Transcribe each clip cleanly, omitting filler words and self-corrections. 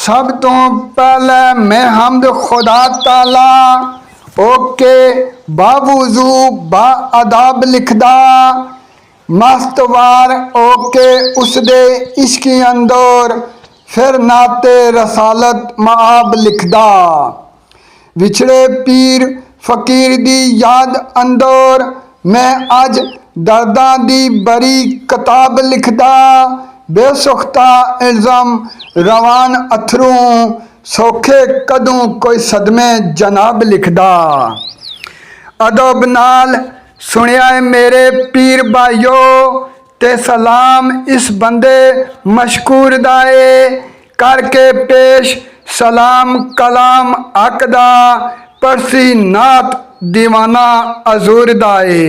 सब तो पहले मैं हमद खुदा ताला ओके बावजू बा अदाब लिखदा मस्तवार ओके उसदे इश्की अंदर फिर नाते रसालत माब लिखदा विछड़े पीर फकीर दी याद अंदर मैं अज दर्दां दी बड़ी किताब लिखदा बेसुख्ता इल्ज़ाम रवान अथरू सौखे कदों कोई सदमे जनाब लिखदा अदब नाल सुनिया मेरे पीर भाइयो ते सलाम इस बंदे मशकूर दाए करके पेश सलाम कलाम अकदा परसी नात दीवाना अजूर दाए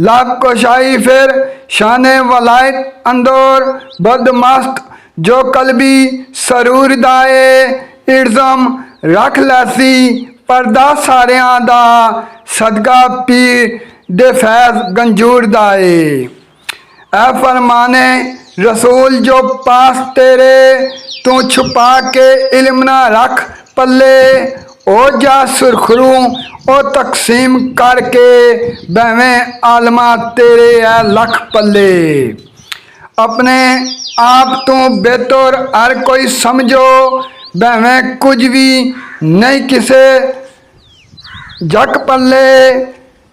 लाभ कोशाई फिर शाने वलायत अंदर बदमस्त जो कलबी सरूर दाए इल्ज़म रख लैसी पर्दा सारियां दा सदका पीर दे फैज गंजूर दाए ऐ फरमाने रसूल जो पास तेरे तू छुपा के इल्म ना रख पल्ले ओ जा सुरखरू ओ तकसीम करके बैवें आलमा तेरे है लख पल्ले अपने आप तो बेहतर हर कोई समझो बैवें कुछ भी नहीं किसे जक पल्ले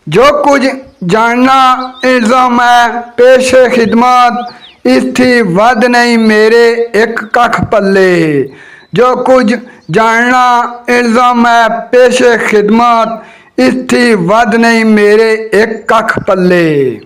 जो कुछ जानना इल्ज़ाम है पेश खिदमत इसथी वध नहीं मेरे एक कख पल्ले जो कुछ जानना इल्ज़ाम है पेश खिदमत इसथी वध नहीं मेरे एक कख पल्ले।